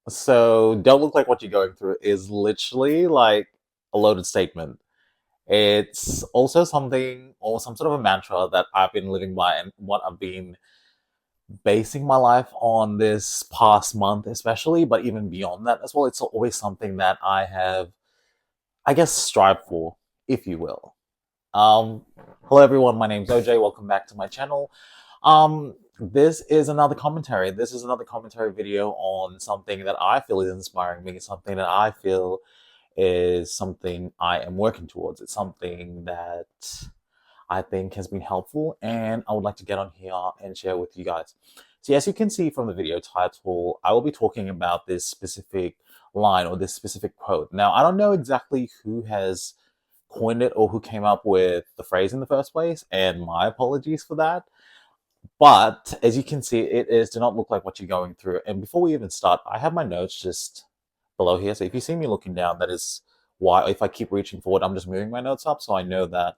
So, don't look like what you're going through is literally like a loaded statement. It's also something or some sort of a mantra that I've been living by and what I've been basing my life on this past month, especially, but even beyond that as well. It's always something that I have, I guess, strived for, if you will. Um, Hello everyone, my name's OJ. Welcome back to my channel. This is another commentary. This is another commentary video on something that I feel is inspiring me, something that I feel is something I am working towards. It's something that I think has been helpful, and I would like to get on here and share with you guys. So, as you can see from the video title, I will be talking about this specific line or this specific quote. Now, I don't know exactly who has coined it or who came up with the phrase in the first place, and my apologies for that. But as you can see, it is do not look like what you're going through. And before we even start, I have my notes just below here. So if you see me looking down, that is why. If I keep reaching forward, I'm just moving my notes up so I know that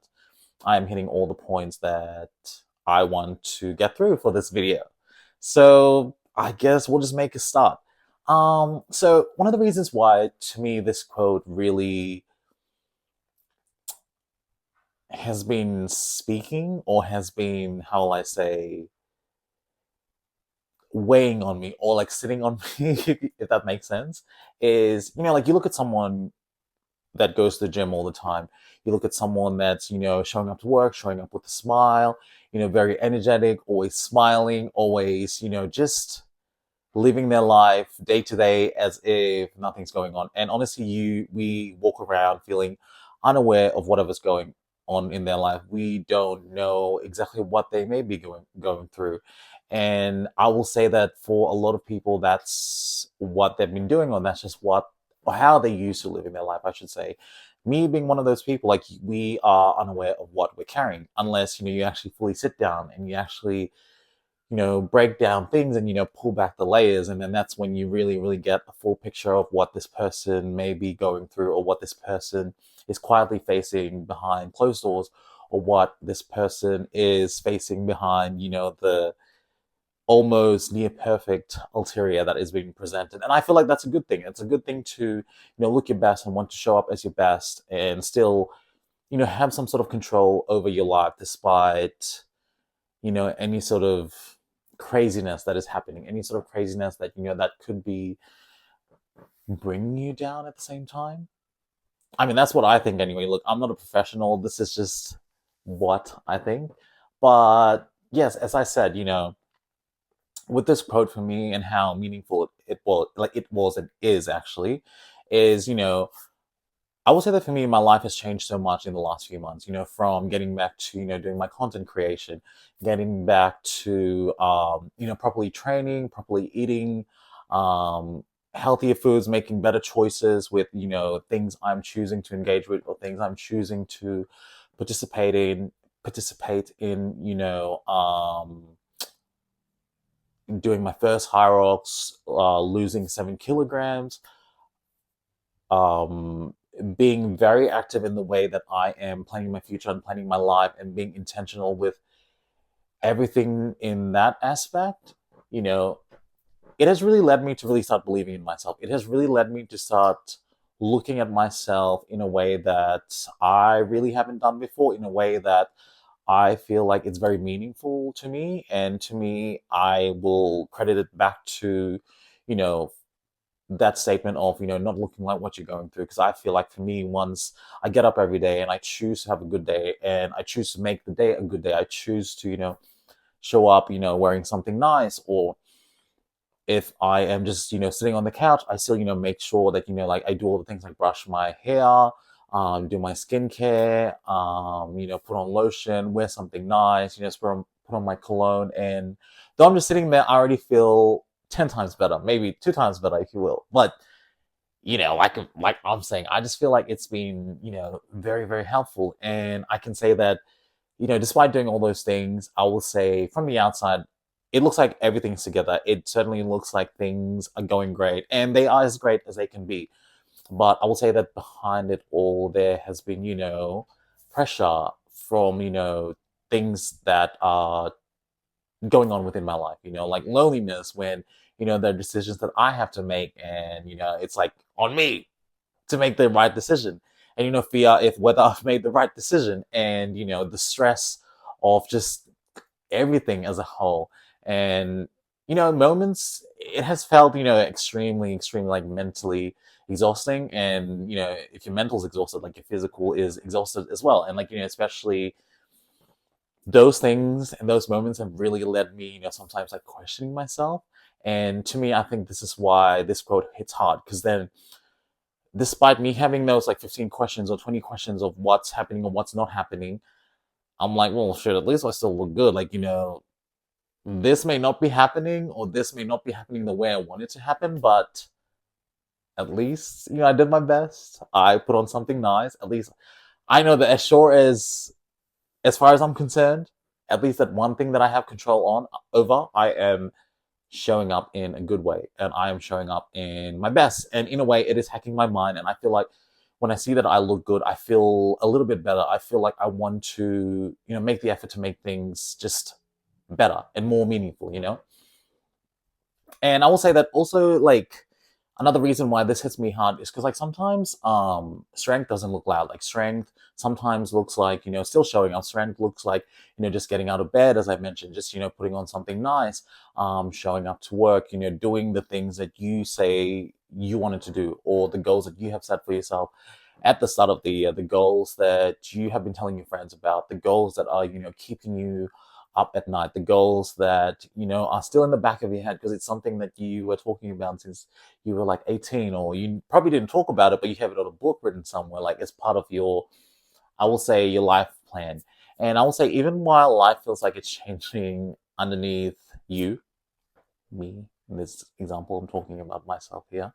I am hitting all the points that I want to get through for this video. So I guess we'll just make a start. So one of the reasons why, to me, this quote really has been speaking or has been, how will I say, weighing on me or like sitting on me, if that makes sense, is, like you look at someone that goes to the gym all the time. You look at someone that's, showing up to work, showing up with a smile, very energetic, always smiling, always, just living their life day to day as if nothing's going on. And honestly, we walk around feeling unaware of whatever's going on in their life. We don't know exactly what they may be going through. And I will say that for a lot of people, that's what they've been doing, or that's just what or how they used to live in their life, I should say. Me being one of those people, like we are unaware of what we're carrying unless you actually fully sit down and you actually break down things and, pull back the layers. And then that's when you really, really get a full picture of what this person may be going through or what this person is quietly facing behind closed doors or what this person is facing behind, the almost near perfect ulterior that is being presented. And I feel like that's a good thing. It's a good thing to, look your best and want to show up as your best and still, have some sort of control over your life despite, any sort of craziness that is happening, any sort of craziness that that could be bringing you down at the same time. I mean, that's what I think anyway. Look, I'm not a professional. This is just what I think. But yes, as I said, with this quote for me and how meaningful it was and is actually, is I will say that for me, my life has changed so much in the last few months, from getting back to, doing my content creation, getting back to, properly training, properly eating, healthier foods, making better choices with, things I'm choosing to engage with or things I'm choosing to participate in, participate in, doing my first HYROX, losing 7 kilograms, um, being very active in the way that I am planning my future and planning my life and being intentional with everything in that aspect, you know, it has really led me to really start believing in myself. It has really led me to start looking at myself in a way that I really haven't done before, in a way that I feel like it's very meaningful to me. And to me, I will credit it back to, you know, that statement of not looking like what you're going through, because I feel like for me, once I get up every day and I choose to have a good day and I choose to make the day a good day, I choose to show up wearing something nice, or if I am just sitting on the couch, I still make sure that like I do all the things like brush my hair, do my skincare, put on lotion, wear something nice, put on my cologne. And though I'm just sitting there, I already feel 10 times better, maybe 2 times better, if you will. But like I'm saying, I just feel like it's been very, very helpful. And I can say that despite doing all those things, I will say from the outside, it looks like everything's together. It certainly looks like things are going great, and they are as great as they can be. But I will say that behind it all, there has been, pressure from, things that are going on within my life, like loneliness when, there are decisions that I have to make, and it's like on me to make the right decision. And fear if whether I've made the right decision, and the stress of just everything as a whole. And moments, it has felt extremely, extremely like mentally exhausting. And if your mental's exhausted, like your physical is exhausted as well. And like especially those things and those moments have really led me sometimes like questioning myself. And to me, I think this is why this quote hits hard, because then despite me having those like 15 questions or 20 questions of what's happening or what's not happening, I'm like, well, shit, at least I still look good. Like, this may not be happening, or this may not be happening the way I want it to happen, but at least, I did my best. I put on something nice. At least I know that as far as I'm concerned, at least that one thing that I have control on over, I am showing up in a good way, and I am showing up in my best. And in a way, it is hacking my mind. And I feel like when I see that I look good, I feel a little bit better. I feel like I want to, make the effort to make things just better and more meaningful. And I will say that also, like, another reason why this hits me hard is because, like, sometimes strength doesn't look loud. Like, strength sometimes looks like still showing up. Strength looks like just getting out of bed, as I mentioned, just putting on something nice, showing up to work, doing the things that you say you wanted to do, or the goals that you have set for yourself at the start of the year, the goals that you have been telling your friends about, the goals that are keeping you up at night, the goals that are still in the back of your head because it's something that you were talking about since you were like 18, or you probably didn't talk about it, but you have it on a book written somewhere, like as part of your, I will say, your life plan. And I will say, even while life feels like it's changing underneath you, me in this example, I'm talking about myself here,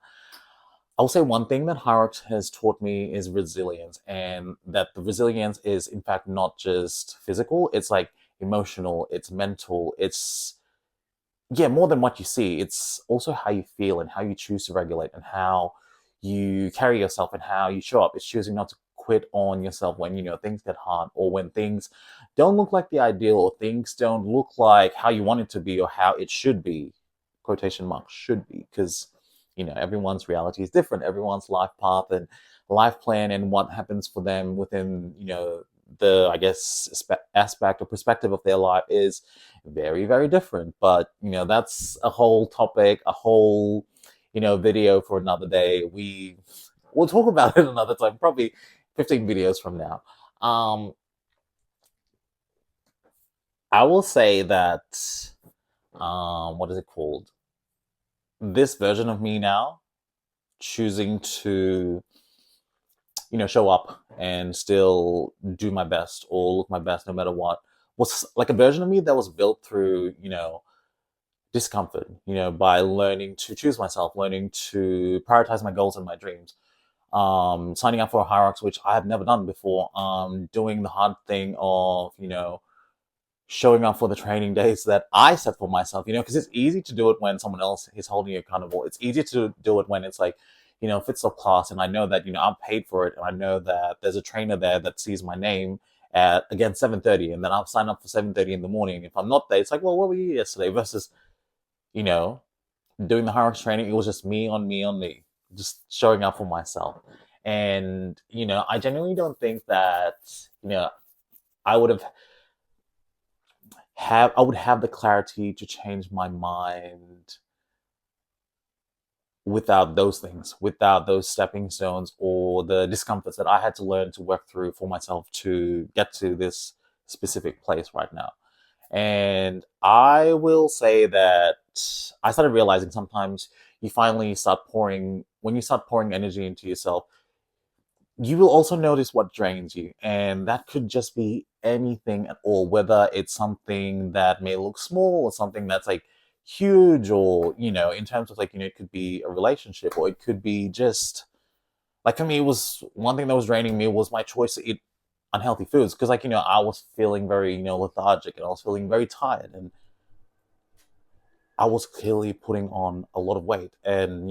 I will say one thing that HYROX has taught me is resilience, and that the resilience is in fact not just physical, it's like emotional, it's mental, it's, yeah, more than what you see. It's also how you feel and how you choose to regulate and how you carry yourself and how you show up. It's choosing not to quit on yourself when things get hard, or when things don't look like the ideal, or things don't look like how you want it to be or how it should be. Quotation marks, should be, because everyone's reality is different. Everyone's life path and life plan and what happens for them within the, I guess, aspect or perspective of their life is very, very different. But that's a whole topic, a whole video for another day. We'll talk about it another time, probably 15 videos from now. I will say that what is it called, this version of me now, choosing to show up and still do my best or look my best no matter what, was like a version of me that was built through discomfort, by learning to choose myself, learning to prioritize my goals and my dreams, signing up for a HYROX, which I have never done before, doing the hard thing of showing up for the training days that I set for myself, because it's easy to do it when someone else is holding you accountable. It's easy to do it when it's like, if it's a class and I know that, I'm paid for it, and I know that there's a trainer there that sees my name at, again, 7:30, and then I'll sign up for 7:30 in the morning. If I'm not there, it's like, well, what were you yesterday? Versus, doing the HYROX training, it was just me on me on me, just showing up for myself. And, I genuinely don't think that, I would have the clarity to change my mind without those things, without those stepping stones or the discomforts that I had to learn to work through for myself to get to this specific place right now. And I will say that I started realizing sometimes you finally start pouring, when you start pouring energy into yourself, you will also notice what drains you. And that could just be anything at all, whether it's something that may look small or something that's like huge, or, in terms of like, it could be a relationship, or it could be just like, for me, it was one thing that was draining me was my choice to eat unhealthy foods. Cause like, I was feeling very, lethargic, and I was feeling very tired, and I was clearly putting on a lot of weight, and,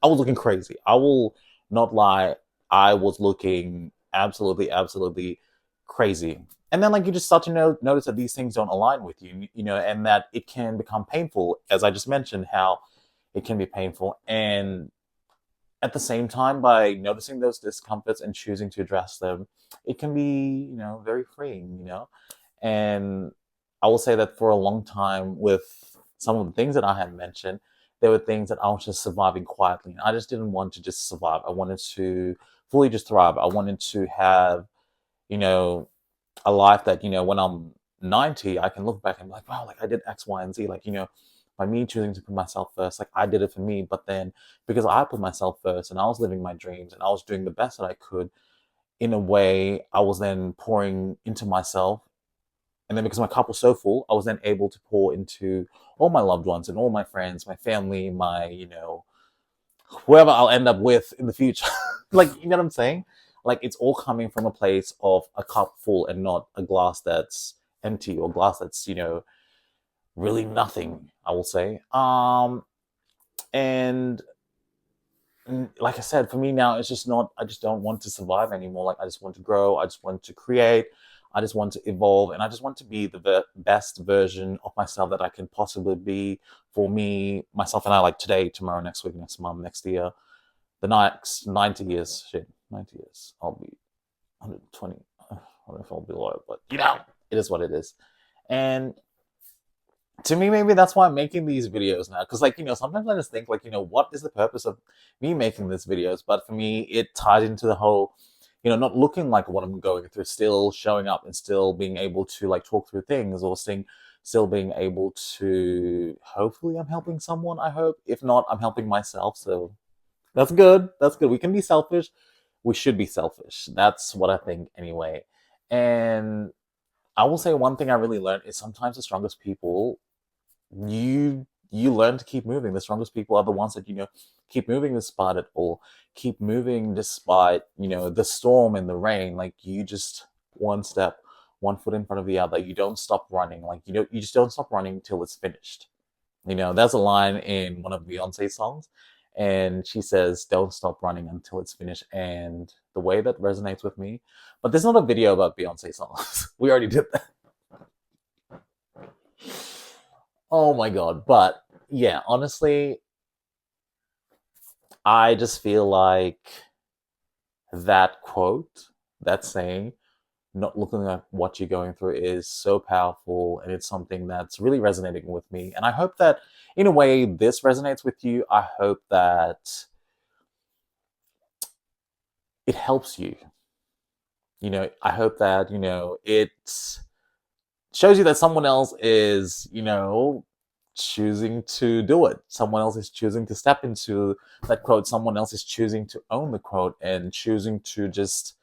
I was looking crazy. I will not lie. I was looking absolutely, absolutely crazy. And then like you just start to notice that these things don't align with you, and that it can become painful, as I just mentioned, how it can be painful. And at the same time, by noticing those discomforts and choosing to address them, it can be, very freeing. And I will say that for a long time, with some of the things that I had mentioned, there were things that I was just surviving quietly. I just didn't want to just survive. I wanted to fully just thrive. I wanted to have, you know, a life that, when I'm 90, I can look back and be like, wow, like I did X, Y, and Z. Like, by me choosing to put myself first, like I did it for me. But then because I put myself first and I was living my dreams and I was doing the best that I could, in a way, I was then pouring into myself. And then because my cup was so full, I was then able to pour into all my loved ones and all my friends, my family, whoever I'll end up with in the future. Like, you know what I'm saying? Like, it's all coming from a place of a cup full and not a glass that's empty or glass that's, really nothing, I will say. And like I said, for me now, it's just not, I just don't want to survive anymore. Like, I just want to grow. I just want to create. I just want to evolve. And I just want to be the best version of myself that I can possibly be for me, myself and I, like today, tomorrow, next week, next month, next year, the next 90 years. Shit, 90 years. I'll be 120. I don't know if I'll be loyal, but it is what it is. And to me, maybe that's why I'm making these videos now. Because, like, sometimes I just think, like, what is the purpose of me making these videos? But for me, it ties into the whole, not looking like what I'm going through, still showing up and still being able to, like, talk through things, or still being able to, hopefully, I'm helping someone, I hope. If not, I'm helping myself. So that's good. That's good. We can be selfish. We should be selfish. That's what I think, anyway. And I will say one thing I really learned is sometimes the strongest people, you learn to keep moving. The strongest people are the ones that keep moving despite it all, keep moving despite the storm and the rain. Like, you just one step, one foot in front of the other. You don't stop running. Like, you just don't stop running till it's finished. There's a line in one of Beyonce's songs, and she says, "Don't stop running until it's finished." And the way that resonates with me. But there's not a video about Beyonce songs. We already did that. Oh my god. But yeah, honestly, I just feel like that quote, that saying, not looking at what you're going through, is so powerful, and it's something that's really resonating with me. And I hope that, in a way, this resonates with you. I hope that it helps you. I hope that, it shows you that someone else is, choosing to do it. Someone else is choosing to step into that quote. Someone else is choosing to own the quote and choosing to just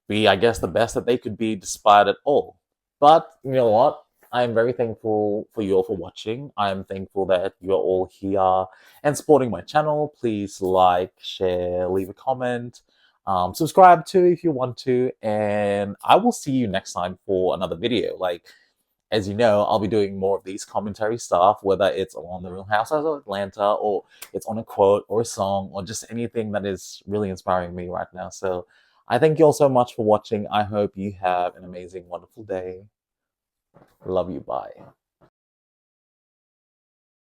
be, I guess, the best that they could be despite it all. But you know what? I am very thankful for you all for watching. I am thankful that you are all here and supporting my channel. Please like, share, leave a comment, subscribe too if you want to, and I will see you next time for another video. Like, as you know, I'll be doing more of these commentary stuff, whether it's on the Real Housewives of Atlanta, or it's on a quote or a song, or just anything that is really inspiring me right now. So I thank you all so much for watching. I hope you have an amazing, wonderful day. Love you. Bye.